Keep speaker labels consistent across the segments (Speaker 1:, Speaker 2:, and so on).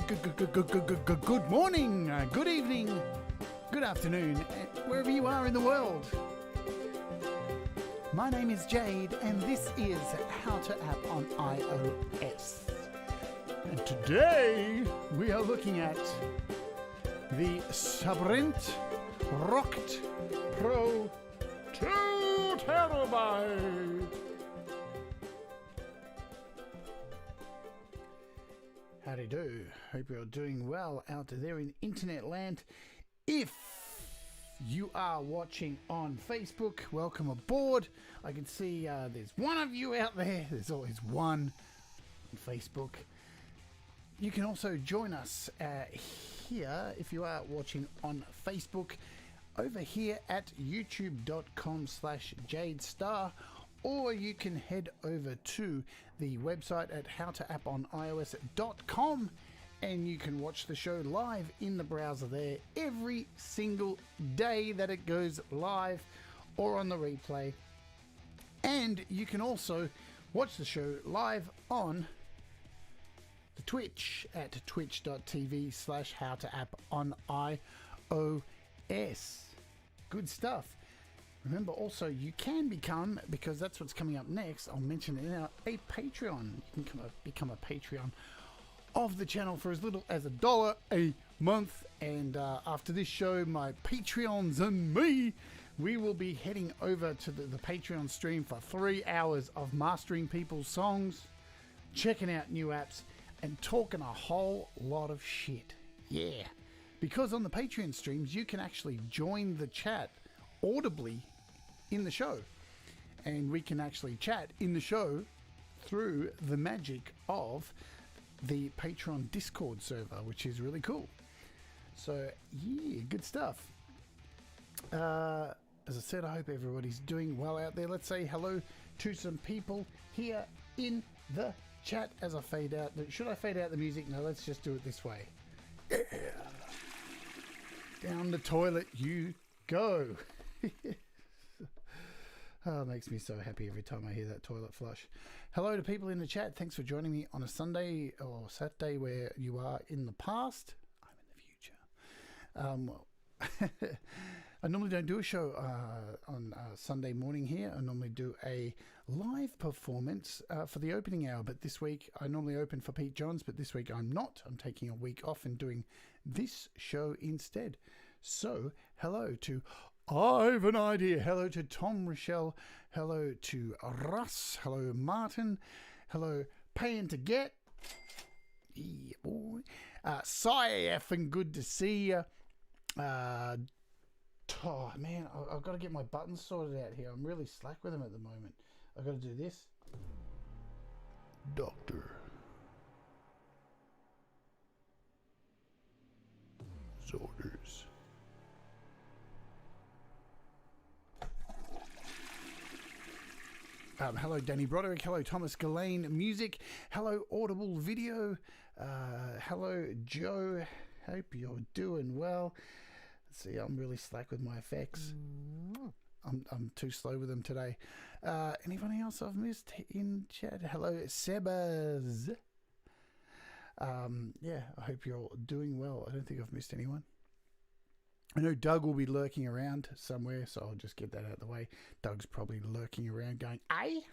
Speaker 1: Good morning, good evening, good afternoon, wherever you are in the world. My name is Jade, and this is How to App on iOS. And today we are looking at the Sabrent Rocket Pro 2 terabyte. Howdy do. Hope you're doing well out there in internet land. If you are watching on Facebook, welcome aboard. I can see there's one of you out there. There's always one on Facebook. You can also join us here if you are watching on Facebook over here at youtube.com/Jade Starr. Or you can head over to the website at howtoapponios.com and you can watch the show live in the browser there every single day that it goes live or on the replay. And you can also watch the show live on the Twitch at twitch.tv/howtoapponios. Good stuff. Remember also you can become, because that's what's coming up next, I'll mention it now, a Patreon. You can become a Patreon of the channel for as little as $1 a month. And after this show, my Patreons and me, we will be heading over to the Patreon stream for 3 hours of mastering people's songs, checking out new apps, and talking a whole lot of shit. Yeah, because on the Patreon streams, you can actually join the chat audibly in the show, and we can actually chat in the show through the magic of the Patreon Discord server, which is really cool. So yeah, good stuff. As I said, I hope everybody's doing well out there. Let's say hello to some people here in the chat as I fade out. Should I fade out the music? No, let's just do it this way. Yeah. Down the toilet you go. Oh, it makes me so happy every time I hear that toilet flush. Hello to people in the chat. Thanks for joining me on a Sunday or Saturday where you are in the past. I'm in the future. I normally don't do a show on Sunday morning here. I normally do a live performance for the opening hour, but this week I normally open for Pete Johns, but this week I'm not. I'm taking a week off and doing this show instead. So hello to I've an idea. Hello to Tom Rochelle. Hello to Russ. Hello Martin. Hello Paying to Get. Yeah, boy. Cy and good to see you. Oh man, I've got to get my buttons sorted out here. I'm really slack with them at the moment. I've got to do this. Doctor Orders. Hello Danny Broderick, hello Thomas Gillane Music, hello Audible Video, hello Joe, hope you're doing well. Let's see, I'm really slack with my effects. I'm too slow with them today. Anybody else I've missed in chat? Hello Sebas. Yeah, I hope you're all doing well. I don't think I've missed anyone. I know Doug will be lurking around somewhere, so I'll just get that out of the way. Doug's probably lurking around going, hey,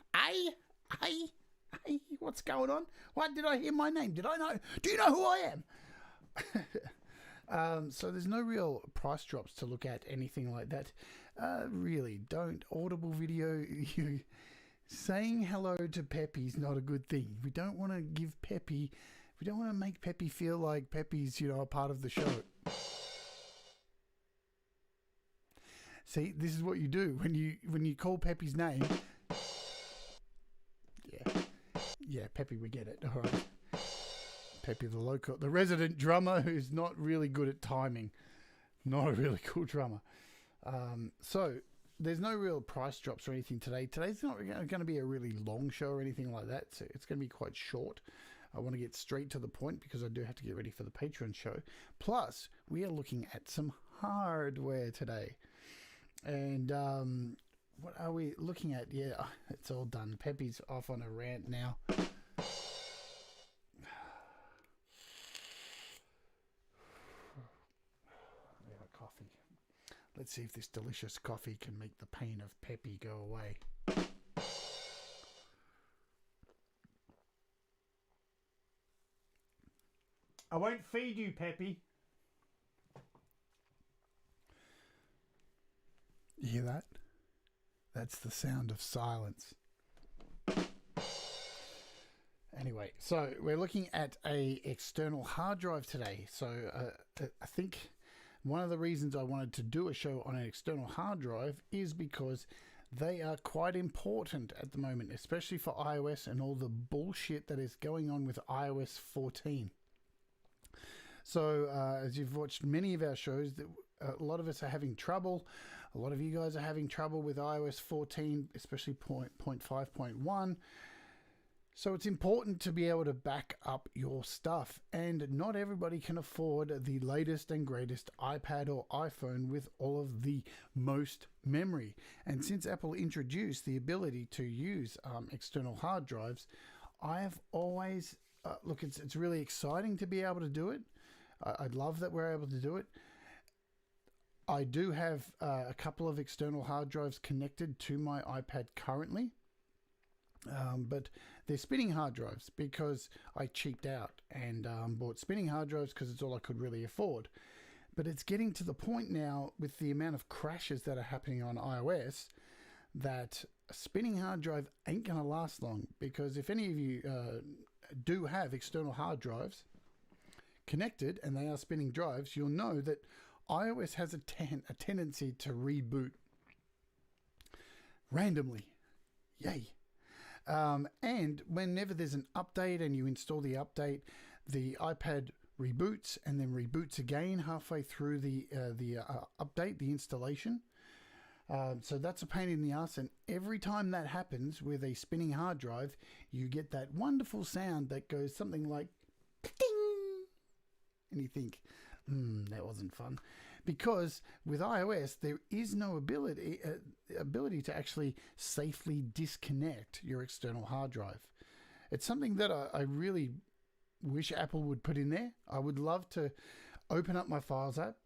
Speaker 1: what's going on? What, did I hear my name? Did I know? Do you know who I am? So there's no real price drops to look at, anything like that. Really, don't. Audible Video, saying hello to Peppy's not a good thing. We don't want to give Peppy, we don't want to make Peppy feel like Peppy's, a part of the show. See, this is what you do when you call Peppy's name. Yeah, Peppy, we get it. All right. Peppy, the resident drummer who's not really good at timing. Not a really cool drummer. So there's no real price drops or anything today. Today's not going to be a really long show or anything like that. So it's going to be quite short. I want to get straight to the point because I do have to get ready for the Patreon show. Plus, we are looking at some hardware today. And what are we looking at? Yeah, it's all done. Peppy's off on a rant now. Let's see if this delicious coffee can make the pain of Peppy go away. I won't feed you, Peppy. You hear that? That's the sound of silence. Anyway, so we're looking at a external hard drive today. So I think one of the reasons I wanted to do a show on an external hard drive is because they are quite important at the moment, especially for iOS and all the bullshit that is going on with iOS 14. So as you've watched many of our shows, a lot of us are having trouble. A lot of you guys are having trouble with iOS 14, especially 0.5.1. So it's important to be able to back up your stuff, and not everybody can afford the latest and greatest iPad or iPhone with all of the most memory. And since Apple introduced the ability to use external hard drives, I have always, look, it's really exciting to be able to do it. I love that we're able to do it. I do have a couple of external hard drives connected to my iPad currently. But they're spinning hard drives because I cheaped out and bought spinning hard drives because it's all I could really afford. But it's getting to the point now with the amount of crashes that are happening on iOS that a spinning hard drive ain't going to last long, because if any of you do have external hard drives connected and they are spinning drives, you'll know that iOS has a tendency to reboot randomly. Yay. And whenever there's an update and you install the update, the iPad reboots and then reboots again halfway through the update, the installation. So that's a pain in the ass. And every time that happens with a spinning hard drive, you get that wonderful sound that goes something like ding, and you think, that wasn't fun. Because with iOS, there is no ability to actually safely disconnect your external hard drive. It's something that I really wish Apple would put in there. I would love to open up my Files app.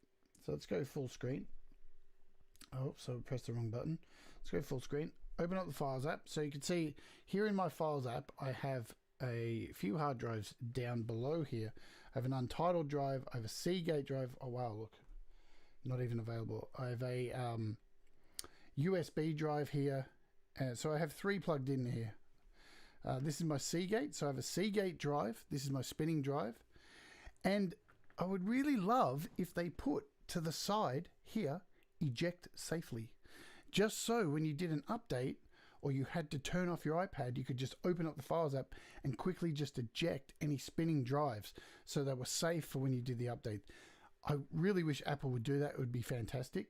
Speaker 1: So let's go full screen. Oh, so I pressed the wrong button. Let's go full screen. Open up the Files app. So you can see here in my Files app, I have a few hard drives down below here. I have an untitled drive. I have a Seagate drive. Oh, wow, look. Not even available. I have a USB drive here. So I have 3 plugged in here. This is my Seagate. So I have a Seagate drive. This is my spinning drive. And I would really love if they put to the side here, eject safely. Just so when you did an update or you had to turn off your iPad, you could just open up the Files app and quickly just eject any spinning drives so they were safe for when you did the update. I really wish Apple would do that. It would be fantastic.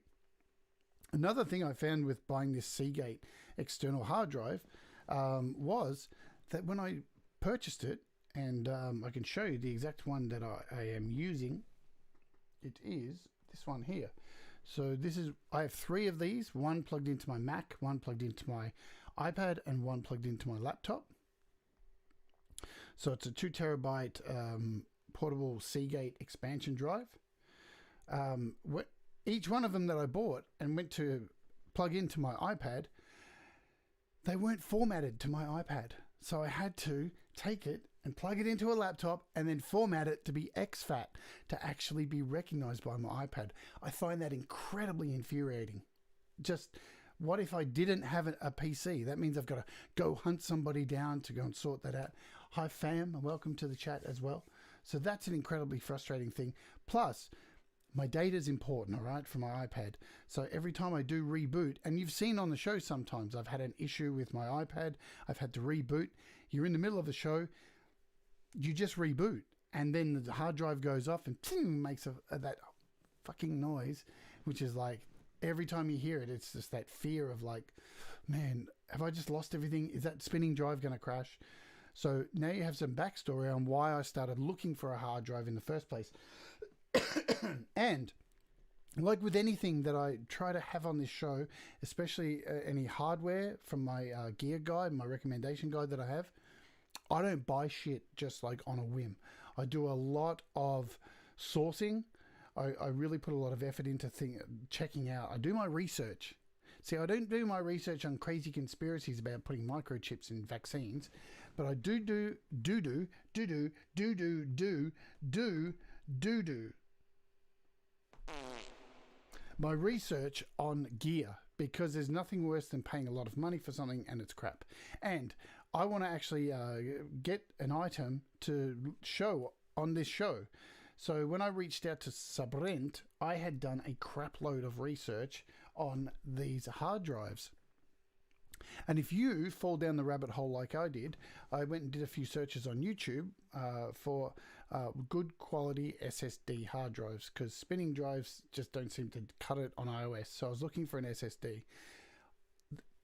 Speaker 1: Another thing I found with buying this Seagate external hard drive was that when I purchased it, and I can show you the exact one that I am using, it is this one here. So I have 3 of these, one plugged into my Mac, one plugged into my iPad, and one plugged into my laptop. So it's a 2 terabyte portable Seagate expansion drive. Each one of them that I bought and went to plug into my iPad, they weren't formatted to my iPad. So I had to take it and plug it into a laptop and then format it to be exFAT to actually be recognized by my iPad. I find that incredibly infuriating. Just what if I didn't have a PC? That means I've got to go hunt somebody down to go and sort that out. Hi fam, and welcome to the chat as well. So that's an incredibly frustrating thing. Plus, my data is important, all right, for my iPad. So every time I do reboot, and you've seen on the show sometimes I've had an issue with my iPad. I've had to reboot. You're in the middle of the show. You just reboot. And then the hard drive goes off and makes that fucking noise, which is like every time you hear it, it's just that fear of like, man, have I just lost everything? Is that spinning drive going to crash? So now you have some backstory on why I started looking for a hard drive in the first place. And like with anything that I try to have on this show, especially any hardware from my gear guide, my recommendation guide that I have, I don't buy shit just like on a whim. I do a lot of sourcing. I really put a lot of effort into checking out. I do my research. See, I don't do my research on crazy conspiracies about putting microchips in vaccines, but I do my research on gear, because there's nothing worse than paying a lot of money for something and it's crap. And I want to actually get an item to show on this show. So when I reached out to Sabrent, I had done a crap load of research on these hard drives. And if you fall down the rabbit hole like I did, I went and did a few searches on YouTube for good quality SSD hard drives, because spinning drives just don't seem to cut it on iOS. So I was looking for an SSD.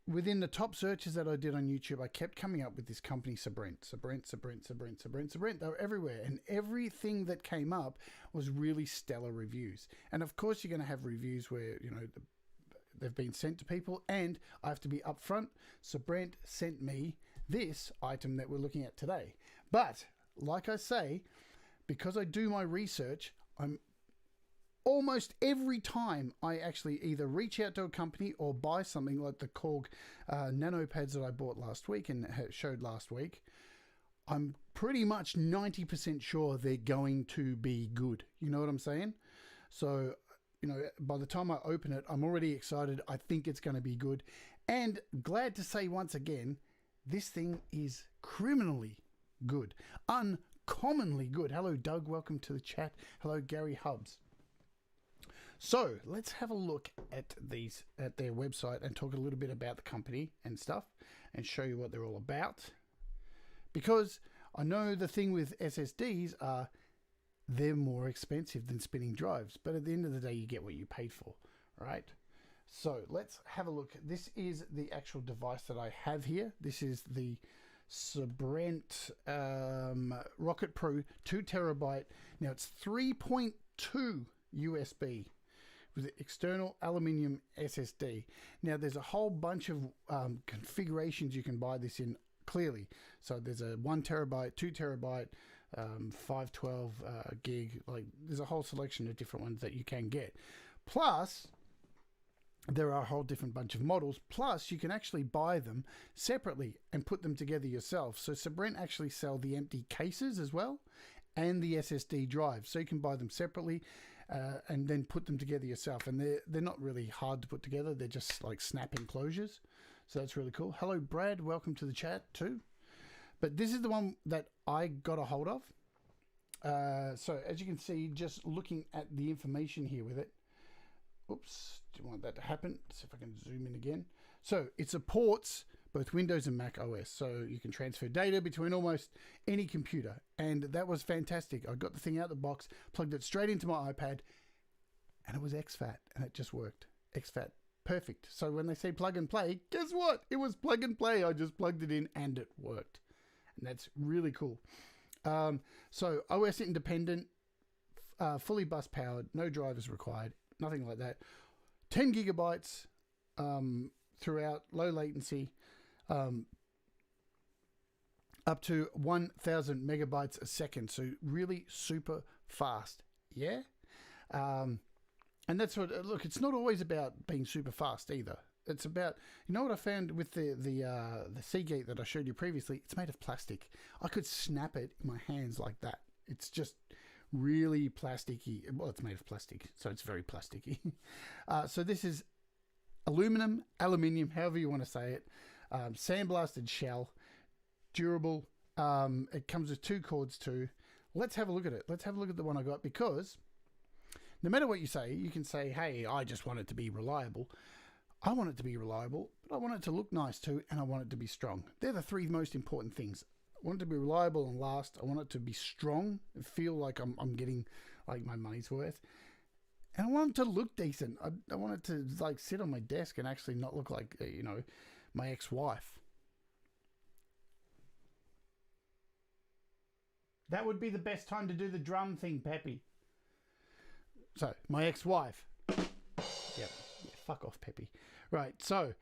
Speaker 1: Within the top searches that I did on YouTube, I kept coming up with this company, Sabrent. They were everywhere, and everything that came up was really stellar reviews. And of course, you're going to have reviews where, you know, they've been sent to people, and I have to be upfront. Sabrent sent me this item that we're looking at today. But like I say, because I do my research, I'm almost every time I actually either reach out to a company or buy something like the Korg nano pads that I bought last week and showed last week, I'm pretty much 90% sure they're going to be good. You know what I'm saying? So, you know, by the time I open it, I'm already excited. I think it's going to be good. And glad to say once again, this thing is criminally good. Uncommonly good. Hello, Doug. Welcome to the chat. Hello, Gary Hubbs. So let's have a look at their website and talk a little bit about the company and stuff and show you what they're all about. Because I know the thing with SSDs are they're more expensive than spinning drives, but at the end of the day, you get what you paid for, right? So let's have a look. This is the actual device that I have here. This is the Sabrent Rocket Pro 2 terabyte. Now it's 3.2 USB with external aluminium SSD. Now there's a whole bunch of configurations you can buy this in, clearly. So there's a 1 terabyte, 2 terabyte, 512 gig. Like, there's a whole selection of different ones that you can get. Plus, there are a whole different bunch of models. Plus, you can actually buy them separately and put them together yourself. So Sabrent actually sell the empty cases as well, and the SSD drive. So you can buy them separately and then put them together yourself. And they're not really hard to put together. They're just like snap enclosures. So that's really cool. Hello, Brad. Welcome to the chat too. But this is the one that I got a hold of. So as you can see, just looking at the information here with it. Oops, do you want that to happen? Let's see if I can zoom in again. So it supports both Windows and Mac OS. So you can transfer data between almost any computer. And that was fantastic. I got the thing out of the box, plugged it straight into my iPad, and it was exFAT, and it just worked. exFAT, perfect. So when they say plug and play, guess what? It was plug and play. I just plugged it in and it worked. And that's really cool. So OS independent, fully bus powered, no drivers required, nothing like that. 10 gigabytes throughout, low latency, up to 1,000 megabytes a second. So really super fast. Yeah. And that's what, look, it's not always about being super fast either. It's about, you know what I found with the Seagate that I showed you previously? It's made of plastic. I could snap it in my hands like that. It's just really plasticky. Well, it's made of plastic, so it's very plasticky. So this is aluminium, however you want to say it. Sandblasted shell, durable. It comes with 2 cords too. Let's have a look at it. Let's have a look at the one I got, because no matter what you say, you can say, hey, I just want it to be reliable. I want it to be reliable, but I want it to look nice too, and I want it to be strong. They're the 3 most important things. I want it to be reliable and last. I want it to be strong and feel like I'm getting like my money's worth. And I want it to look decent. I want it to like sit on my desk and actually not look like, you know, my ex-wife. That would be the best time to do the drum thing, Peppy. So, my ex-wife. Yep. Yeah, fuck off, Peppy. Right, so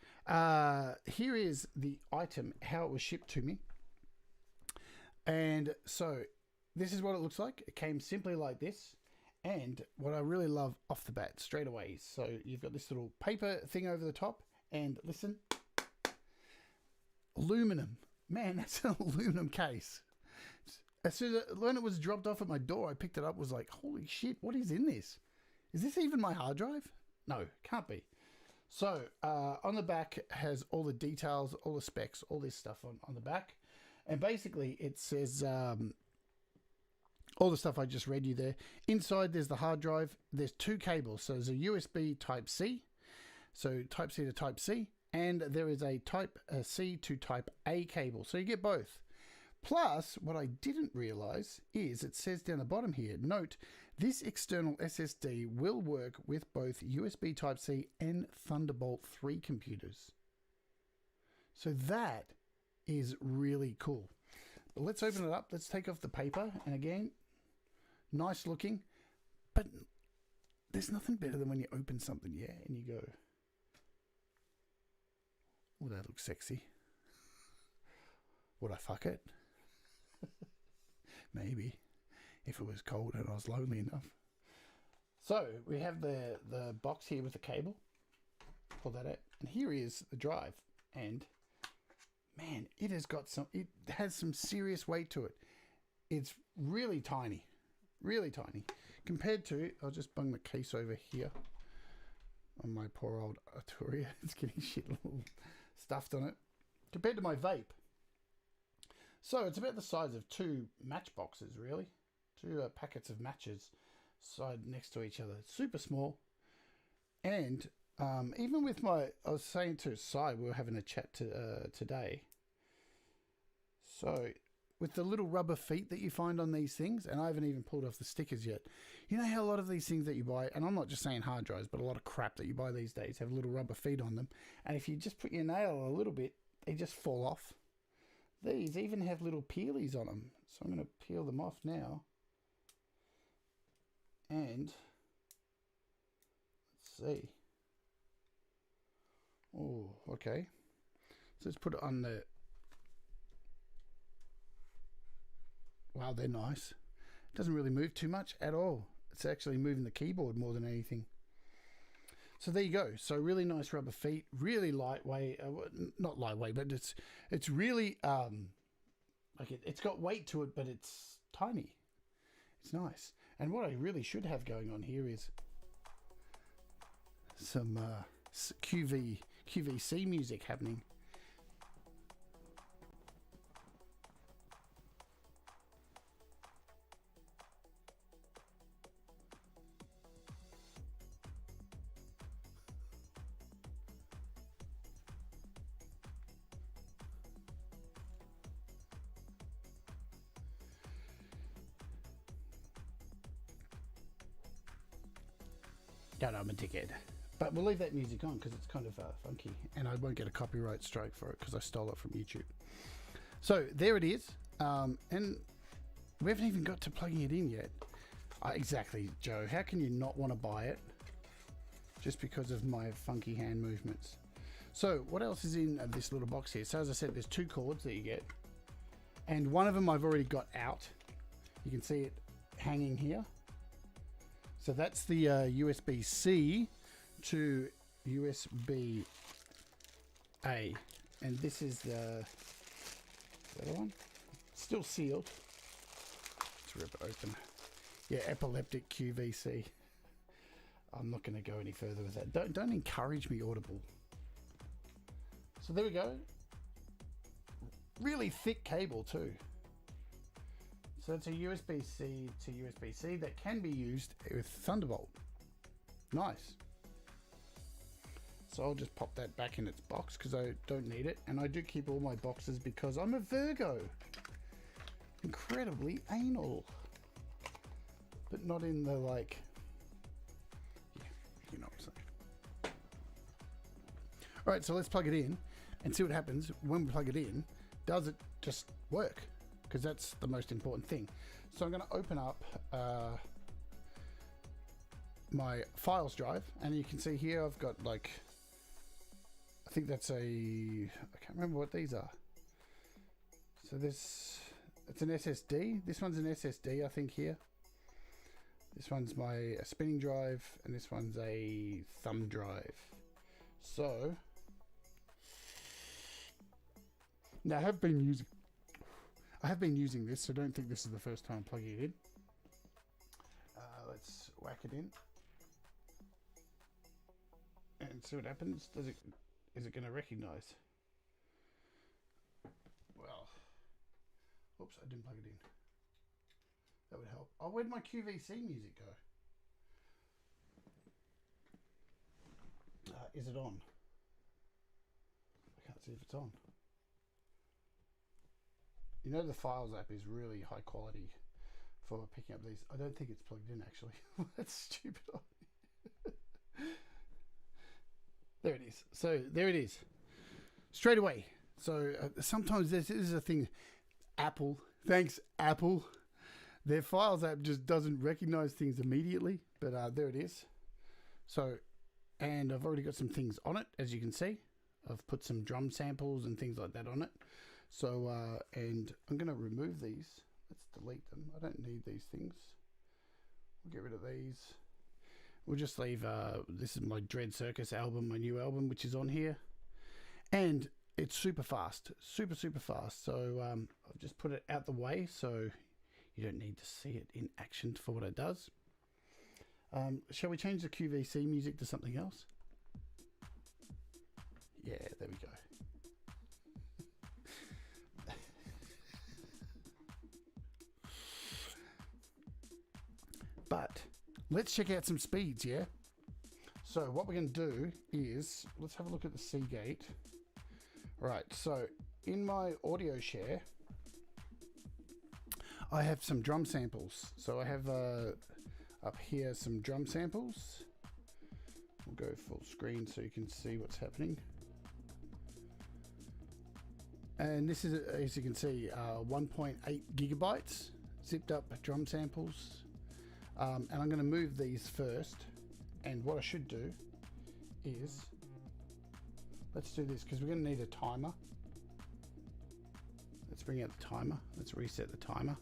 Speaker 1: here is the item, how it was shipped to me. And so this is what it looks like. It came simply like this. And what I really love off the bat, straight away, so you've got this little paper thing over the top, and listen, aluminum. Man, that's an aluminum case. As soon as when it was dropped off at my door, I picked it up, was like, holy shit, what is in this? Is this even my hard drive? No, can't be. So on the back has all the details, all the specs, all this stuff on the back. And basically it says all the stuff I just read you there. Inside there's the hard drive. There's two cables. So there's a USB Type C. So Type C to Type C. And there is a Type C to Type A cable. So you get both. Plus, what I didn't realize is it says down the bottom here, note, this external SSD will work with both USB Type-C and Thunderbolt 3 computers. So that is really cool. But let's open it up. Let's take off the paper. And again, nice looking. But there's nothing better than when you open something, yeah, and you go, oh, that looks sexy. Would I fuck it? Maybe, if it was cold and I was lonely enough. So we have the box here with the cable. Pull that out, and here is the drive. And man, it has some serious weight to it. It's really tiny compared to. I'll just bung the case over here on my poor old Arturia. It's getting shit little stuffed on it compared to my vape. So it's about the size of two matchboxes, really. Two packets of matches side next to each other. Super small. And even with I was saying to Sai, we were having a chat today. So with the little rubber feet that you find on these things, and I haven't even pulled off the stickers yet. You know how a lot of these things that you buy, and I'm not just saying hard drives, but a lot of crap that you buy these days have little rubber feet on them. And if you just put your nail a little bit, they just fall off. These even have little peelies on them. So I'm going to peel them off now. And let's see. Oh, okay. So let's put it on the... Wow, they're nice. It doesn't really move too much at all. It's actually moving the keyboard more than anything. So there you go. So really nice rubber feet, really lightweight. Not lightweight, but it's really like it's got weight to it, but it's tiny. It's nice. And what I really should have going on here is some QVC music happening. No, I'm a dickhead. But we'll leave that music on because it's kind of funky. And I won't get a copyright strike for it because I stole it from YouTube. So there it is. And we haven't even got to plugging it in yet. Exactly, Joe. How can you not want to buy it just because of my funky hand movements? So what else is in this little box here? So as I said, there's two cords that you get. And one of them I've already got out. You can see it hanging here. So that's the USB-C to USB-A. And this is the other one. Still sealed. Let's rip it open. Yeah, epileptic QVC. I'm not going to go any further with that. Don't encourage me, Audible. So there we go. Really thick cable too. So it's a USB-C to USB-C that can be used with Thunderbolt. Nice. So I'll just pop that back in its box because I don't need it. And I do keep all my boxes because I'm a Virgo. Incredibly anal. But not in the like... Yeah, you know what I'm saying. Alright, so let's plug it in and see what happens when we plug it in. Does it just work? Because that's the most important thing. So I'm going to open up my files drive, and you can see here I've got like, I think that's I can't remember what these are. So it's an SSD. This one's an SSD, I think here. This one's my spinning drive, and this one's a thumb drive. So now I have been using this, so don't think this is the first time plugging it in. Let's whack it in and see what happens. Is it going to recognize? Well, oops, I didn't plug it in. That would help. Oh, where'd my QVC music go? Is it on? I can't see if it's on. You know, the Files app is really high quality for picking up these. I don't think it's plugged in, actually. That's stupid. There it is. So there it is. Straight away. So sometimes this is a thing. Apple. Thanks, Apple. Their Files app just doesn't recognize things immediately. But there it is. So, and I've already got some things on it, as you can see. I've put some drum samples and things like that on it. So, and I'm going to remove these. Let's delete them. I don't need these things. We'll get rid of these. We'll just leave, this is my Dread Circus album, my new album, which is on here. And it's super fast, super fast. So I've just put it out the way so you don't need to see it in action for what it does. Shall we change the QVC music to something else? Yeah, there we go. But let's check out some speeds, yeah? So what we're going to do is, let's have a look at the Seagate. Right, so in my audio share, I have some drum samples. So I have up here some drum samples. We'll go full screen so you can see what's happening. And this is, as you can see, 1.8 gigabytes zipped up drum samples. And I'm going to move these first. And what I should do is, let's do this because we're going to need a timer. Let's bring out the timer. Let's reset the timer.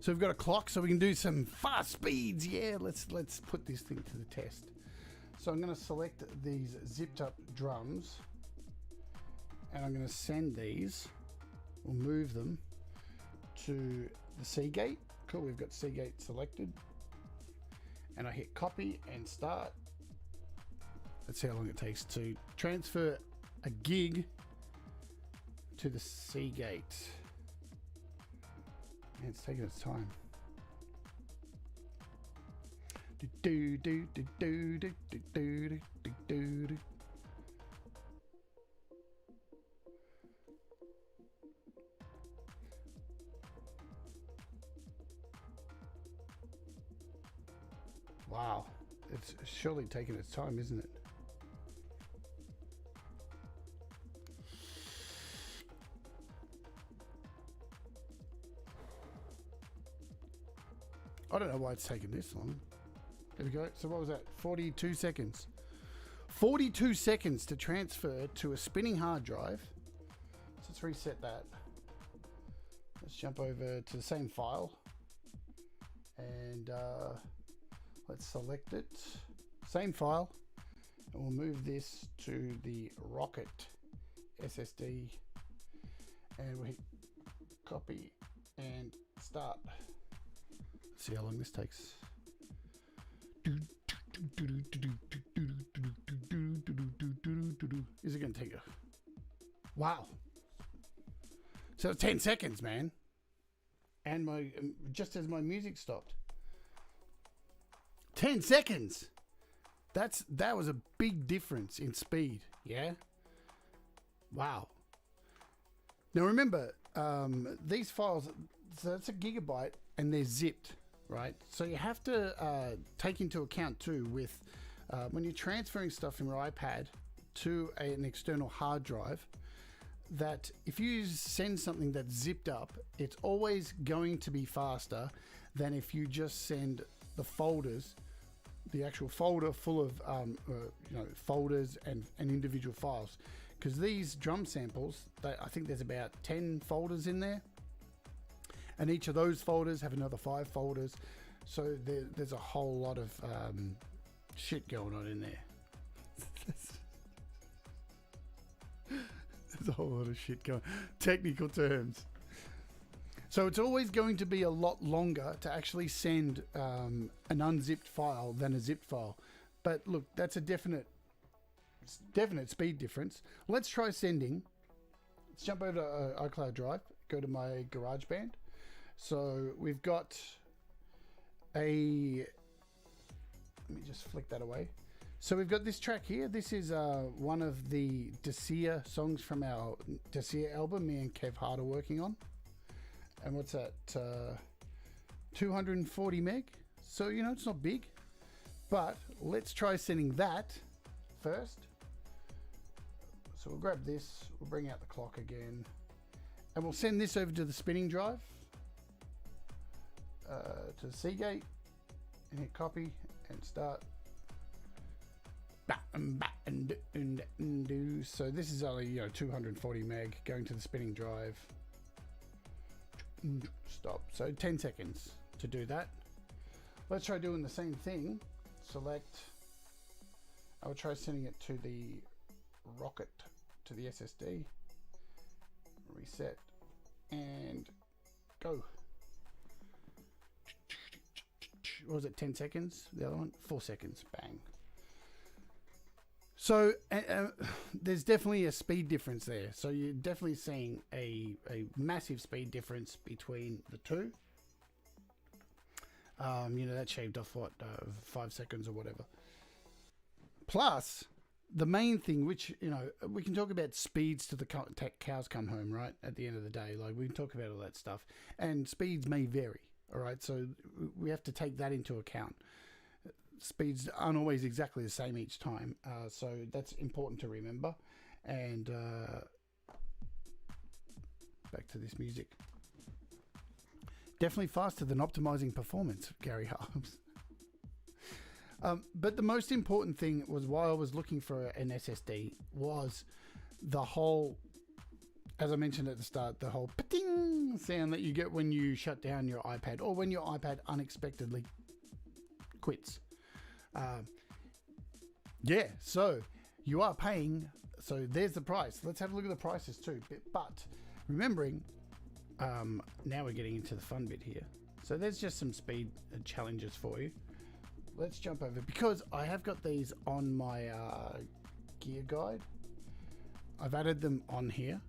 Speaker 1: So we've got a clock, so we can do some fast speeds. Yeah, let's put this thing to the test. So I'm going to select these zipped up drums, and I'm going to send these. We'll move them to the Seagate. Cool, we've got Seagate selected. And I hit copy and start. Let's see how long it takes to transfer a gig to the Seagate. And it's taking its time. Wow, it's surely taking its time, isn't it? I don't know why it's taking this long. There we go. So what was that? 42 seconds. 42 seconds to transfer to a spinning hard drive. So let's reset that. Let's jump over to the same file. And let's select it. Same file. And we'll move this to the Rocket SSD. And we hit copy and start. See how long this takes. Is it going to take a... Wow. So 10 seconds, man. And my just as my music stopped. 10 seconds. That was a big difference in speed. Yeah. Wow. Now remember, these files, so that's a gigabyte and they're zipped. Right, so you have to take into account too with when you're transferring stuff from your iPad to an external hard drive, that if you send something that's zipped up, it's always going to be faster than if you just send the folders, the actual folder full of folders and individual files. Because these drum samples, I think there's about 10 folders in there. And each of those folders have another 5 folders. So there's a whole lot of shit going on in there. There's a whole lot of shit going. Technical terms. So it's always going to be a lot longer to actually send an unzipped file than a zipped file. But look, that's a definite speed difference. Let's try sending. Let's jump over to iCloud Drive. Go to my GarageBand. So we've got a... Let me just flick that away. So we've got this track here. This is one of the Desir songs from our Desir album me and Kev Hart are working on. And what's that? 240 meg. So, you know, it's not big. But let's try sending that first. So we'll grab this. We'll bring out the clock again. And we'll send this over to the spinning drive. To the Seagate. And hit copy and start. So this is only 240 meg going to the spinning drive. Stop. So 10 seconds to do that. Let's try doing the same thing. Select. I will try sending it to the rocket, to the SSD. Reset and go. What was it? 10 seconds. The other one 4 seconds. Bang. So there's definitely a speed difference there. So you're definitely seeing a massive speed difference between the two. That shaved off 5 seconds or whatever. Plus, the main thing, which we can talk about speeds to the cows come home, right? At the end of the day, like we can talk about all that stuff, and speeds may vary. All right, so we have to take that into account. Speeds aren't always exactly the same each time, so that's important to remember. And back to this music. Definitely faster than optimizing performance, Gary Harms. But the most important thing was, while I was looking for an SSD, was the whole, as I mentioned at the start, the whole pa-ting sound that you get when you shut down your iPad, or when your iPad unexpectedly quits. So you are paying. So there's the price. Let's have a look at the prices too. But remembering, now we're getting into the fun bit here. So there's just some speed challenges for you. Let's jump over, because I have got these on my gear guide. I've added them on here.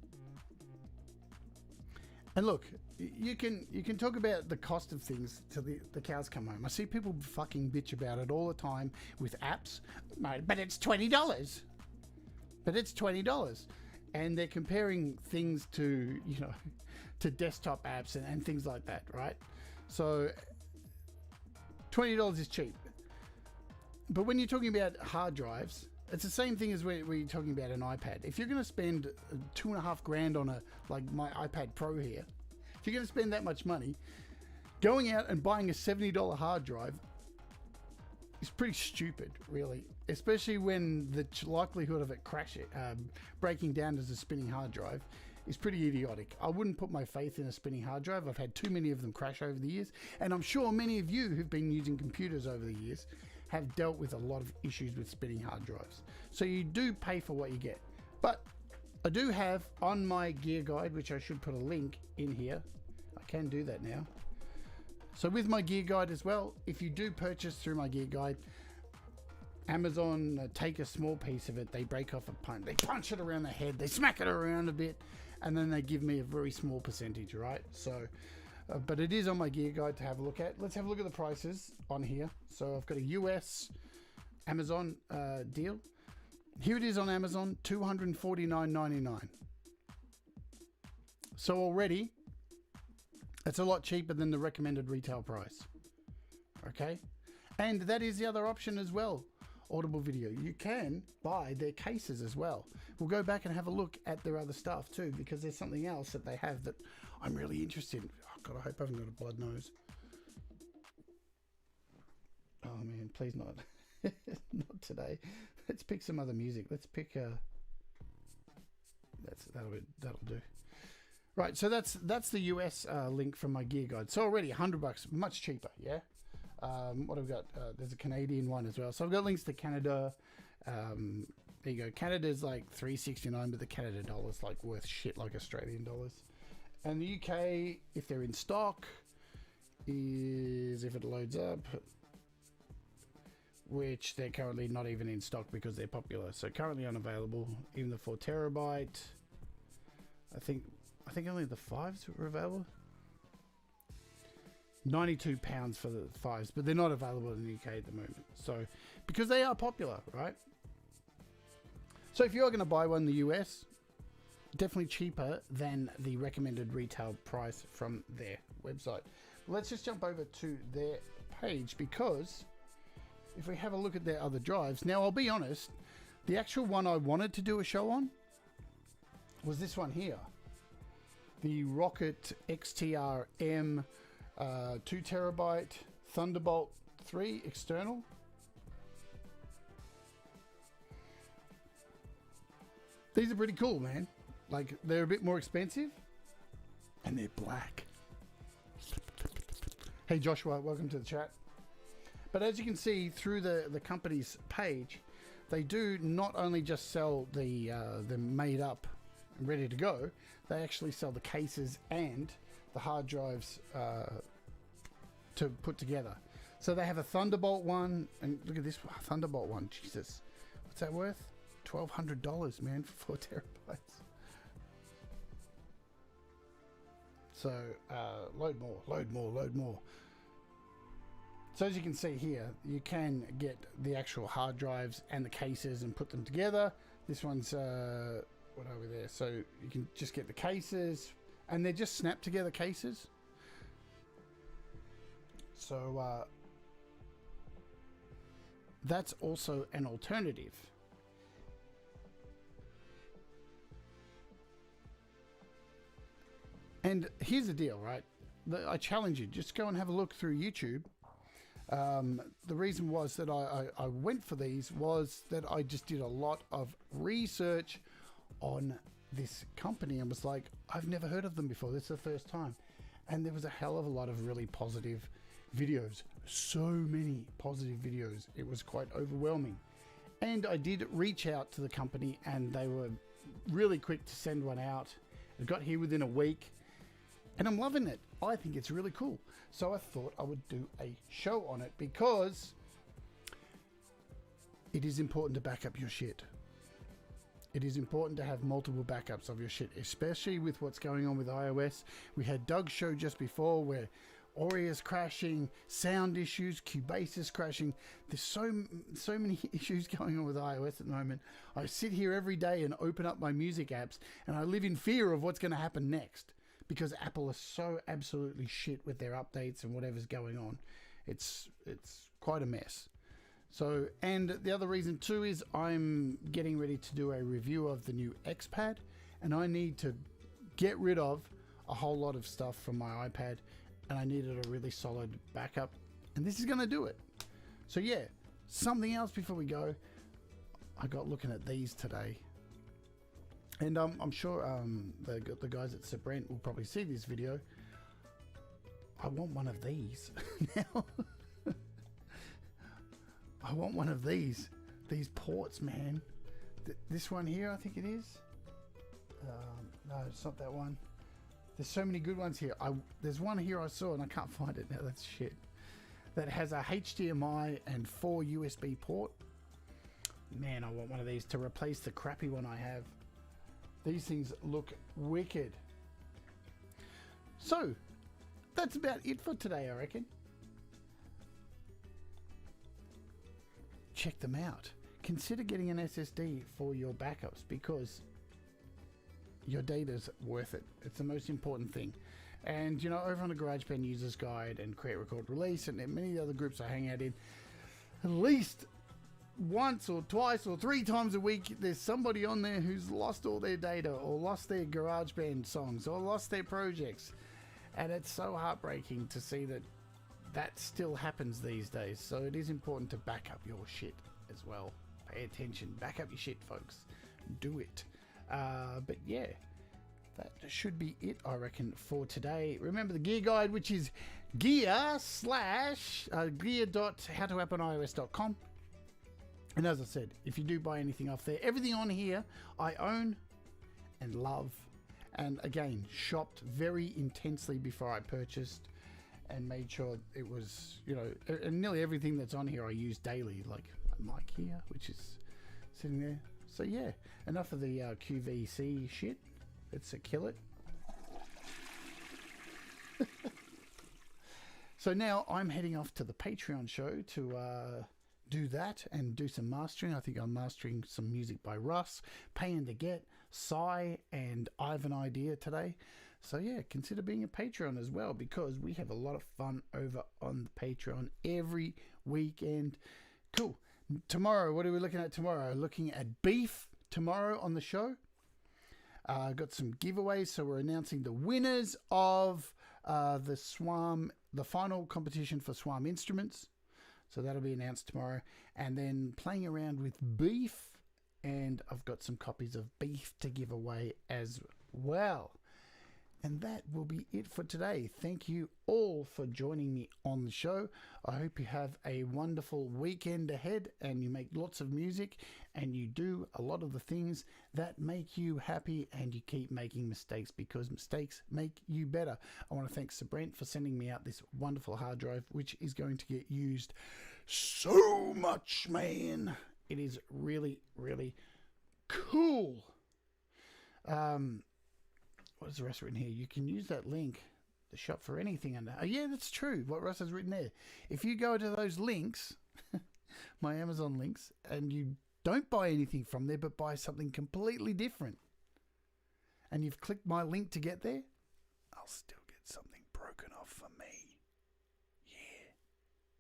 Speaker 1: And look, you can talk about the cost of things till the cows come home. I see people fucking bitch about it all the time with apps. Mate, but it's $20. But it's $20. And they're comparing things to, to desktop apps and things like that, right? So $20 is cheap. But when you're talking about hard drives, it's the same thing as when you're talking about an iPad. If you're going to spend $2,500 on like my iPad Pro here, if you're going to spend that much money, going out and buying a $70 hard drive is pretty stupid, really. Especially when the likelihood of it breaking down as a spinning hard drive is pretty idiotic. I wouldn't put my faith in a spinning hard drive. I've had too many of them crash over the years, and I'm sure many of you who've been using computers over the years have dealt with a lot of issues with spinning hard drives. So you do pay for what you get. But I do have on my gear guide, which I should put a link in here. I can do that now. So with my gear guide as well, if you do purchase through my gear guide, Amazon take a small piece of it, they break off a punch, they punch it around the head, they smack it around a bit, and then they give me a very small percentage, right? So but it is on my gear guide to have a look at. Let's have a look at the prices on here. So I've got a US Amazon deal. Here it is on Amazon, $249.99. So already, it's a lot cheaper than the recommended retail price. Okay? And that is the other option as well. Audible Video. You can buy their cases as well. We'll go back and have a look at their other stuff too, because there's something else that they have that I'm really interested in. Oh God, I hope I haven't got a blood nose. Oh man, please not. Not today. Let's pick some other music. Let's pick that'll do. Right, so that's the US link from my gear guide. So already $100, much cheaper, yeah. What have we got? There's a Canadian one as well. So I've got links to Canada. There you go. Canada's like $3.69, but the Canada dollar's like worth shit like Australian dollars. And the UK, if they're in stock, is, if it loads up, which they're currently not even in stock because they're popular. So currently unavailable. Even the 4 terabyte. I think only the 5s were available. £92 for the 5s, but they're not available in the UK at the moment. So because they are popular, right? So if you're going to buy one in the US, definitely cheaper than the recommended retail price from their website. Let's just jump over to their page, because if we have a look at their other drives, now I'll be honest, the actual one I wanted to do a show on was this one here, the Rocket XTR-M 2 terabyte Thunderbolt 3 external. These are pretty cool, man. Like, they're a bit more expensive and they're black. Hey Joshua, welcome to the chat. But as you can see through the company's page, they do not only just sell the made up and ready to go, they actually sell the cases and the hard drives to put together. So they have a Thunderbolt one, and look at this Thunderbolt one. Jesus, what's that worth? $1,200, man, for 4 terabytes. So load more. So as you can see here, you can get the actual hard drives and the cases and put them together. This one's what over there. So you can just get the cases, and they're just snap together cases. So that's also an alternative. And here's the deal, right? I challenge you, just go and have a look through YouTube. The reason was that I went for these was that I just did a lot of research on this company and was like, I've never heard of them before. This is the first time. And there was a hell of a lot of really positive videos. So many positive videos. It was quite overwhelming. And I did reach out to the company, and they were really quick to send one out. It got here within a week. And I'm loving it. I think it's really cool. So I thought I would do a show on it, because it is important to back up your shit. It is important to have multiple backups of your shit, especially with what's going on with iOS. We had Doug's show just before where Aurea's crashing, sound issues, Cubase's crashing. There's so many issues going on with iOS at the moment. I sit here every day and open up my music apps, and I live in fear of what's going to happen next, because Apple is so absolutely shit with their updates and whatever's going on. It's quite a mess. So, and the other reason too is I'm getting ready to do a review of the new XPad, and I need to get rid of a whole lot of stuff from my iPad, and I needed a really solid backup, and this is going to do it. So yeah, something else before we go. I got looking at these today. And I'm sure the guys at Sabrent will probably see this video. I want one of these now. I want one of these ports, man. This one here, I think it is. No, it's not that one. There's so many good ones here. There's one here I saw and I can't find it now. That's shit. That has a HDMI and 4 USB port. Man, I want one of these to replace the crappy one I have. These things look wicked. So, that's about it for today, I reckon. Check them out. Consider getting an SSD for your backups, because your data's worth it. It's the most important thing. And, you know, over on the GarageBand Users Guide and Create, Record, Release, and many other groups I hang out in, at least once or twice or 3 times a week, there's somebody on there who's lost all their data, or lost their GarageBand songs, or lost their projects. And it's so heartbreaking to see that that still happens these days. So it is important to back up your shit as well. Pay attention. Back up your shit, folks. Do it. But yeah, that should be it, I reckon, for today. Remember the gear guide, which is gear.howtoapponios.com. And as I said, if you do buy anything off there, everything on here I own and love. And again, shopped very intensely before I purchased and made sure it was, you know, and nearly everything that's on here I use daily, like a mic here, which is sitting there. So yeah, enough of the QVC shit. Let's kill it. So now I'm heading off to the Patreon show to do that and do some mastering. I think I'm mastering some music by Russ, Paying to Get, Psy, and I Have an Idea today. So yeah, consider being a Patreon as well, because we have a lot of fun over on the Patreon every weekend. Cool. Tomorrow, what are we looking at tomorrow? Looking at beef tomorrow on the show. Got some giveaways, so we're announcing the winners of the SWAM, the final competition for SWAM instruments. So that'll be announced tomorrow. And then playing around with beef, and I've got some copies of beef to give away as well. And that will be it for today. Thank you all for joining me on the show. I hope you have a wonderful weekend ahead and you make lots of music and you do a lot of the things that make you happy, and you keep making mistakes, because mistakes make you better. I want to thank Sabrent for sending me out this wonderful hard drive, which is going to get used so much, man. It is really, really cool. What is the rest written here? You can use that link, the shop, for anything under. Oh, yeah, that's true. What Russ has written there. If you go to those links, my Amazon links, and you don't buy anything from there, but buy something completely different, and you've clicked my link to get there, I'll still get something broken off for me. Yeah,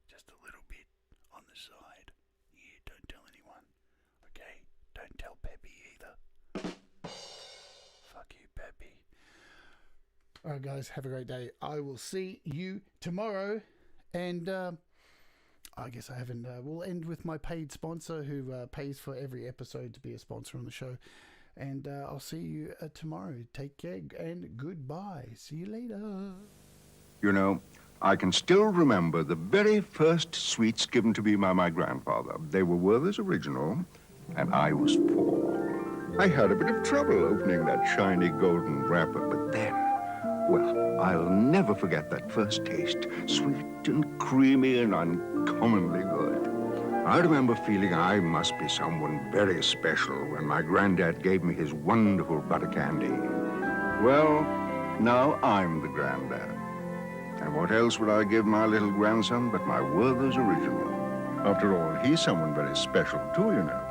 Speaker 1: just a little bit on the side. Yeah, don't tell anyone. Okay, don't tell Peppy either. Fuck you, Peppy. All right, guys, have a great day. I will see you tomorrow. And I guess I haven't. We'll end with my paid sponsor, who pays for every episode to be a sponsor on the show. And I'll see you tomorrow. Take care and goodbye. See you later.
Speaker 2: You know, I can still remember the very first sweets given to me by my grandfather. They were Werther's Original, and I was 4. I had a bit of trouble opening that shiny golden wrapper, but then, well, I'll never forget that first taste. Sweet and creamy and uncommonly good. I remember feeling I must be someone very special when my granddad gave me his wonderful butter candy. Well, now I'm the granddad. And what else would I give my little grandson but my Werther's Original? After all, he's someone very special too, you know.